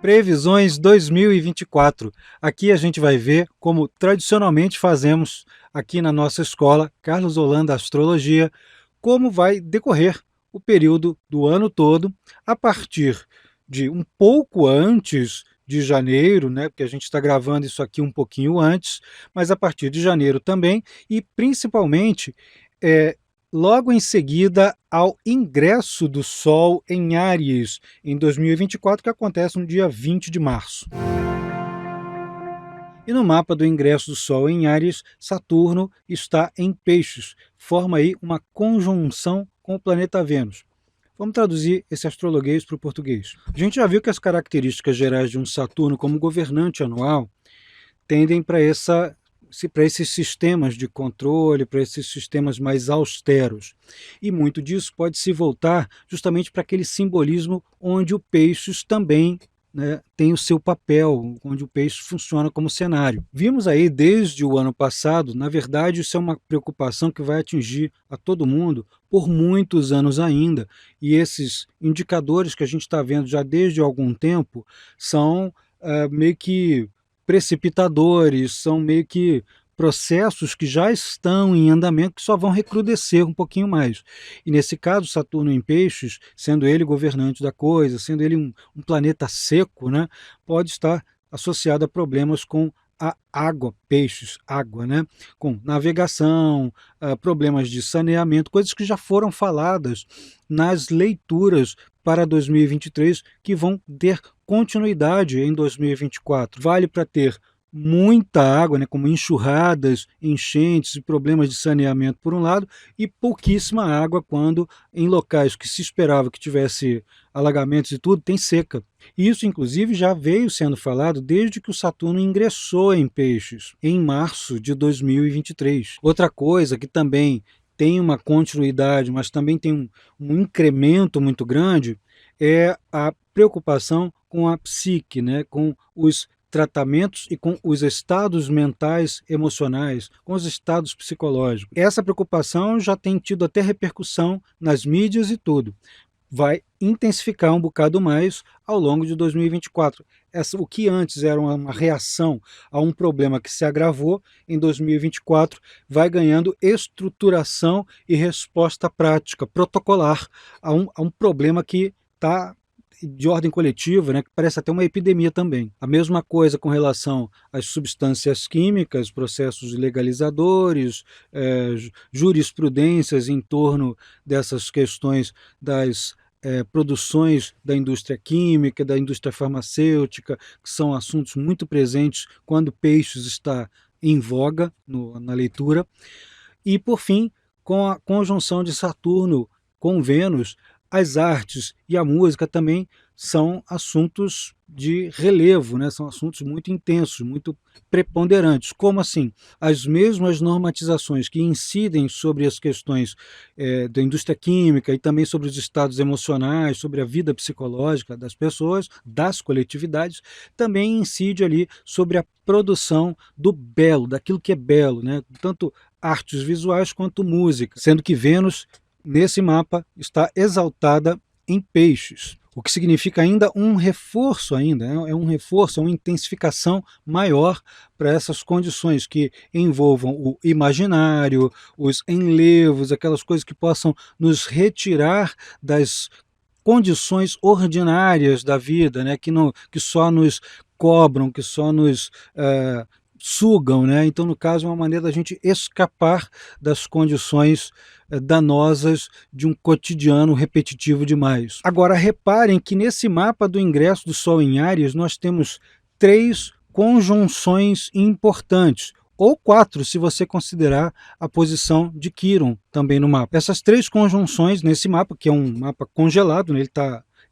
Previsões 2024. Aqui a gente vai ver, como tradicionalmente fazemos aqui na nossa escola, Carlos Holanda Astrologia, como vai decorrer o período do ano todo, a partir de um pouco antes de janeiro, né, porque a gente está gravando isso aqui um pouquinho antes, mas a partir de janeiro também, e principalmente logo em seguida ao ingresso do Sol em Áries, em 2024, que acontece no dia 20 de março. E no mapa do ingresso do Sol em Áries, Saturno está em Peixes, forma aí uma conjunção com o planeta Vênus. Vamos traduzir esse astrologuês para o português. A gente já viu que as características gerais de um Saturno como governante anual tendem para esses sistemas de controle, para esses sistemas mais austeros. E muito disso pode se voltar justamente para aquele simbolismo onde o Peixes também, né, tem o seu papel, onde o peixe funciona como cenário. Vimos aí desde o ano passado, na verdade isso é uma preocupação que vai atingir a todo mundo por muitos anos ainda, e esses indicadores que a gente está vendo já desde algum tempo são meio que precipitadores, são meio que processos que já estão em andamento, que só vão recrudescer um pouquinho mais. E nesse caso, Saturno em Peixes, sendo ele governante da coisa, sendo ele um planeta seco, né, pode estar associado a problemas com a água, peixes, água, né? Com navegação, problemas de saneamento, coisas que já foram faladas nas leituras para 2023, que vão ter continuidade em 2024. Vale para ter muita água, né, como enxurradas, enchentes e problemas de saneamento por um lado, e pouquíssima água quando em locais que se esperava que tivesse alagamentos e tudo, tem seca. Isso, inclusive, já veio sendo falado desde que o Saturno ingressou em Peixes, em março de 2023. Outra coisa que também tem uma continuidade, mas também tem um incremento muito grande, é a preocupação com a psique, né, com os tratamentos e com os estados mentais, emocionais, com os estados psicológicos. Essa preocupação já tem tido até repercussão nas mídias e tudo. Vai intensificar um bocado mais ao longo de 2024. O que antes era uma reação a um problema que se agravou, em 2024 vai ganhando estruturação e resposta prática, protocolar, a um problema que está de ordem coletiva, né, que parece até uma epidemia também. A mesma coisa com relação às substâncias químicas, processos legalizadores, jurisprudências em torno dessas questões das produções da indústria química, da indústria farmacêutica, que são assuntos muito presentes quando Peixes está em voga na leitura. E, por fim, com a conjunção de Saturno com Vênus, as artes e a música também são assuntos de relevo, né? São assuntos muito intensos, muito preponderantes. Como assim? As mesmas normatizações que incidem sobre as questões da indústria química e também sobre os estados emocionais, sobre a vida psicológica das pessoas, das coletividades, também incide ali sobre a produção do belo, daquilo que é belo, né? Tanto artes visuais quanto música, sendo que Vênus nesse mapa está exaltada em Peixes, o que significa ainda um reforço, é um reforço, é uma intensificação maior para essas condições que envolvam o imaginário, os enlevos, aquelas coisas que possam nos retirar das condições ordinárias da vida, né, que só nos cobram, que só nos sugam, né? Então, no caso, é uma maneira da gente escapar das condições danosas de um cotidiano repetitivo demais. Agora, reparem que nesse mapa do ingresso do Sol em Áries, nós temos 3 conjunções importantes, ou 4, se você considerar a posição de Quiron também no mapa. Essas 3 conjunções nesse mapa, que é um mapa congelado, né? Ele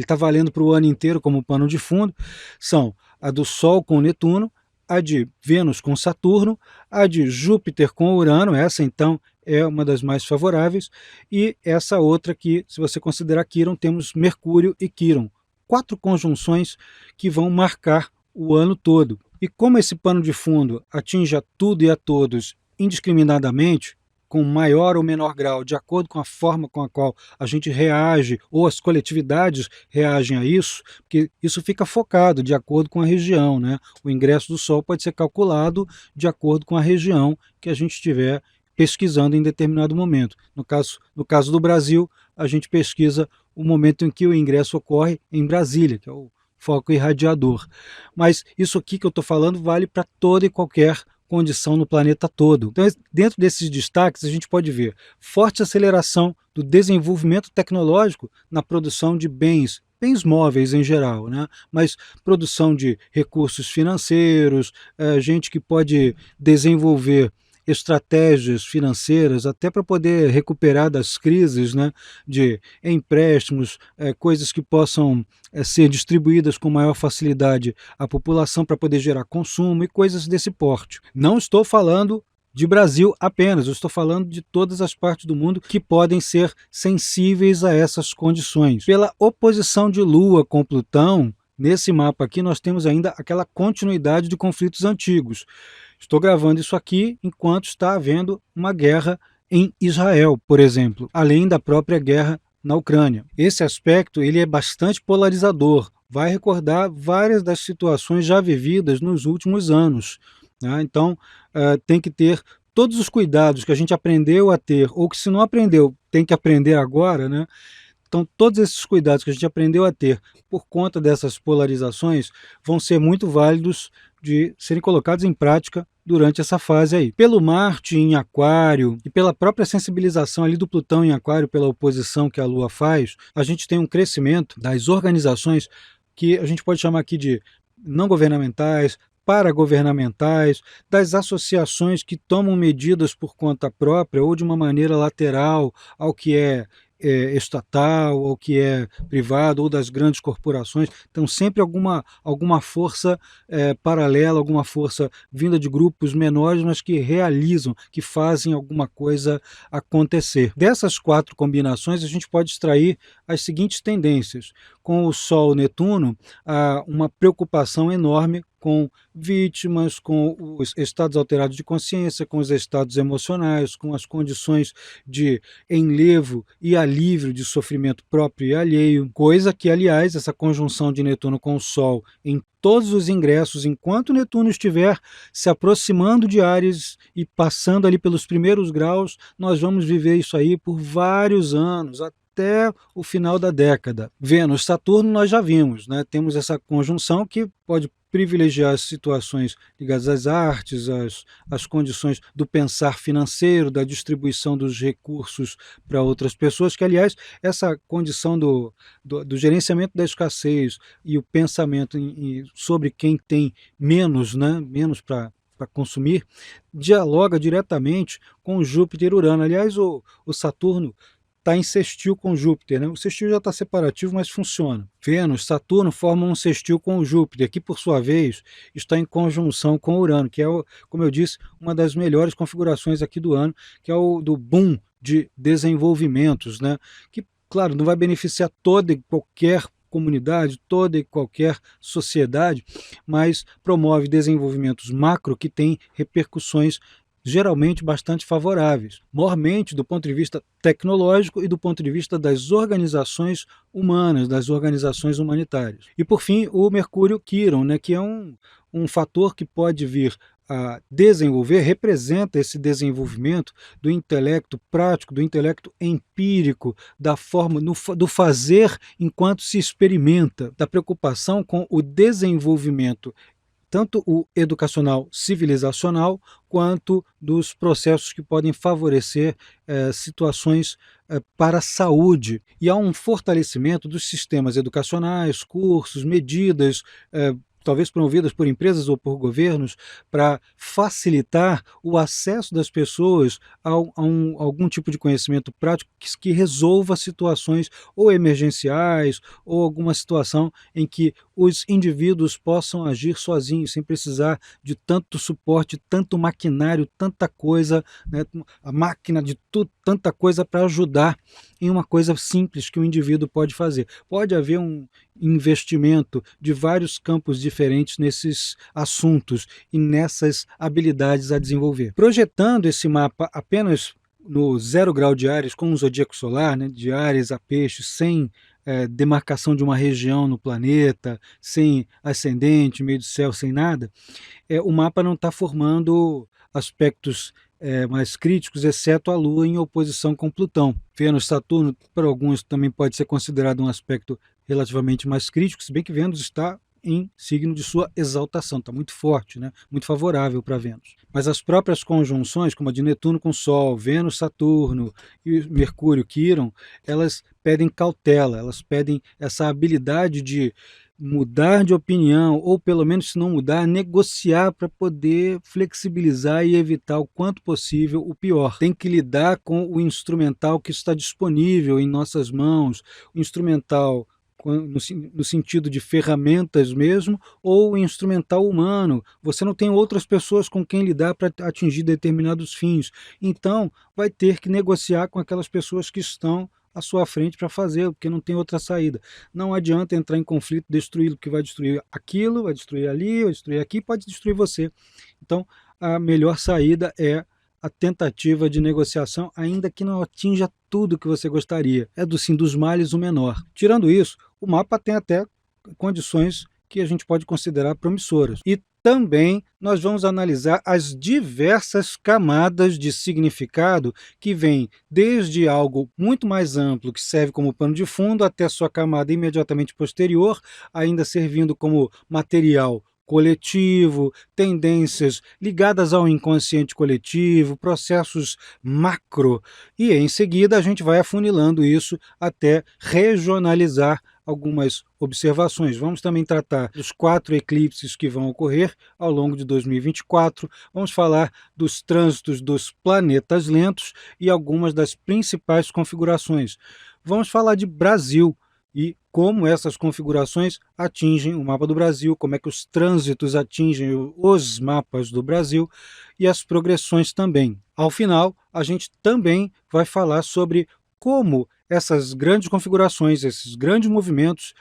tá valendo para o ano inteiro como pano de fundo, são a do Sol com Netuno, a de Vênus com Saturno, a de Júpiter com Urano, essa então é uma das mais favoráveis, e essa outra que, se você considerar Quiron, temos Mercúrio e Quiron. 4 conjunções que vão marcar o ano todo. E como esse pano de fundo atinge a tudo e a todos indiscriminadamente, com maior ou menor grau, de acordo com a forma com a qual a gente reage, ou as coletividades reagem a isso, porque isso fica focado de acordo com a região, né? O ingresso do Sol pode ser calculado de acordo com a região que a gente estiver pesquisando em determinado momento. No caso do Brasil, a gente pesquisa o momento em que o ingresso ocorre em Brasília, que é o foco irradiador. Mas isso aqui que eu estou falando vale para toda e qualquer condição no planeta todo. Então, dentro desses destaques, a gente pode ver forte aceleração do desenvolvimento tecnológico na produção de bens móveis em geral, né? Mas produção de recursos financeiros, gente que pode desenvolver estratégias financeiras até para poder recuperar das crises, né, de empréstimos, coisas que possam ser distribuídas com maior facilidade à população para poder gerar consumo e coisas desse porte. Não estou falando de Brasil apenas, eu estou falando de todas as partes do mundo que podem ser sensíveis a essas condições. Pela oposição de Lua com Plutão, nesse mapa aqui nós temos ainda aquela continuidade de conflitos antigos. Estou gravando isso aqui enquanto está havendo uma guerra em Israel, por exemplo, além da própria guerra na Ucrânia. Esse aspecto ele é bastante polarizador, vai recordar várias das situações já vividas nos últimos anos, né? Então, tem que ter todos os cuidados que a gente aprendeu a ter, ou que se não aprendeu, tem que aprender agora, né? Então, todos esses cuidados que a gente aprendeu a ter por conta dessas polarizações vão ser muito válidos de serem colocados em prática durante essa fase aí. Pelo Marte em Aquário e pela própria sensibilização ali do Plutão em Aquário, pela oposição que a Lua faz, a gente tem um crescimento das organizações que a gente pode chamar aqui de não governamentais, paragovernamentais, das associações que tomam medidas por conta própria ou de uma maneira lateral ao que é estatal, ou que é privado, ou das grandes corporações. Então sempre alguma força paralela, alguma força vinda de grupos menores, mas que realizam, que fazem alguma coisa acontecer. Dessas 4 combinações a gente pode extrair as seguintes tendências. Com o Sol Netuno, há uma preocupação enorme com vítimas, com os estados alterados de consciência, com os estados emocionais, com as condições de enlevo e alívio de sofrimento próprio e alheio, coisa que, aliás, essa conjunção de Netuno com o Sol em todos os ingressos, enquanto Netuno estiver se aproximando de Áries e passando ali pelos primeiros graus, nós vamos viver isso aí por vários anos, até o final da década. Vênus, Saturno nós já vimos, né? Temos essa conjunção que pode privilegiar as situações ligadas às artes, às condições do pensar financeiro, da distribuição dos recursos para outras pessoas, que, aliás, essa condição do gerenciamento da escassez e o pensamento sobre quem tem menos, né, menos para consumir, dialoga diretamente com Júpiter e Urano. Aliás, o Saturno está em sextil com Júpiter, né? O sextil já está separativo, mas funciona. Vênus, Saturno formam um sextil com o Júpiter, que por sua vez está em conjunção com Urano, que é, como eu disse, uma das melhores configurações aqui do ano, que é o do boom de desenvolvimentos, né? Que, claro, não vai beneficiar toda e qualquer comunidade, toda e qualquer sociedade, mas promove desenvolvimentos macro que têm repercussões geralmente bastante favoráveis, mormente do ponto de vista tecnológico e do ponto de vista das organizações humanas, das organizações humanitárias. E por fim, o Mercúrio Quiron, né, que é um fator que pode vir a desenvolver, representa esse desenvolvimento do intelecto prático, do intelecto empírico, da forma do fazer enquanto se experimenta, da preocupação com o desenvolvimento tanto o educacional civilizacional, quanto dos processos que podem favorecer situações para a saúde. E há um fortalecimento dos sistemas educacionais, cursos, medidas, talvez promovidas por empresas ou por governos, para facilitar o acesso das pessoas a algum tipo de conhecimento prático que resolva situações ou emergenciais ou alguma situação em que os indivíduos possam agir sozinhos, sem precisar de tanto suporte, tanto maquinário, tanta coisa, né, a máquina de tudo, tanta coisa para ajudar em uma coisa simples que o indivíduo pode fazer. Pode haver um investimento de vários campos diferentes nesses assuntos e nessas habilidades a desenvolver. Projetando esse mapa apenas no 0 grau de Áries com o zodíaco solar, né, de Áries a Peixes, sem demarcação de uma região no planeta, sem ascendente, meio do céu, sem nada, o mapa não está formando aspectos mais críticos, exceto a Lua em oposição com Plutão. Vênus, Saturno, para alguns também pode ser considerado um aspecto relativamente mais crítico, se bem que Vênus está em signo de sua exaltação, está muito forte, né? Muito favorável para Vênus. Mas as próprias conjunções, como a de Netuno com Sol, Vênus, Saturno e Mercúrio, Quirón, elas pedem cautela, elas pedem essa habilidade de mudar de opinião, ou pelo menos, se não mudar, negociar para poder flexibilizar e evitar o quanto possível o pior. Tem que lidar com o instrumental que está disponível em nossas mãos, o instrumental no sentido de ferramentas mesmo, ou instrumental humano. Você não tem outras pessoas com quem lidar para atingir determinados fins. Então, vai ter que negociar com aquelas pessoas que estão à sua frente para fazer, porque não tem outra saída. Não adianta entrar em conflito, destruí-lo, que vai destruir aquilo, vai destruir ali, vai destruir aqui, pode destruir você. Então, a melhor saída é a tentativa de negociação, ainda que não atinja tudo que você gostaria. É dos males o menor. Tirando isso, o mapa tem até condições que a gente pode considerar promissoras. E também nós vamos analisar as diversas camadas de significado que vêm desde algo muito mais amplo, que serve como pano de fundo, até sua camada imediatamente posterior, ainda servindo como material coletivo, tendências ligadas ao inconsciente coletivo, processos macro, e em seguida a gente vai afunilando isso até regionalizar algumas observações. Vamos também tratar dos 4 eclipses que vão ocorrer ao longo de 2024, vamos falar dos trânsitos dos planetas lentos e algumas das principais configurações. Vamos falar de Brasil e como essas configurações atingem o mapa do Brasil, como é que os trânsitos atingem os mapas do Brasil e as progressões também. Ao final, a gente também vai falar sobre como essas grandes configurações, esses grandes movimentos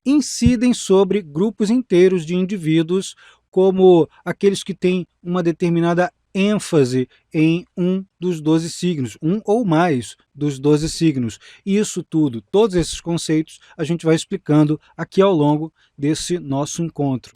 incidem sobre grupos inteiros de indivíduos, como aqueles que têm uma determinada ênfase em um dos 12 signos, um ou mais dos 12 signos. E isso tudo, todos esses conceitos, a gente vai explicando aqui ao longo desse nosso encontro.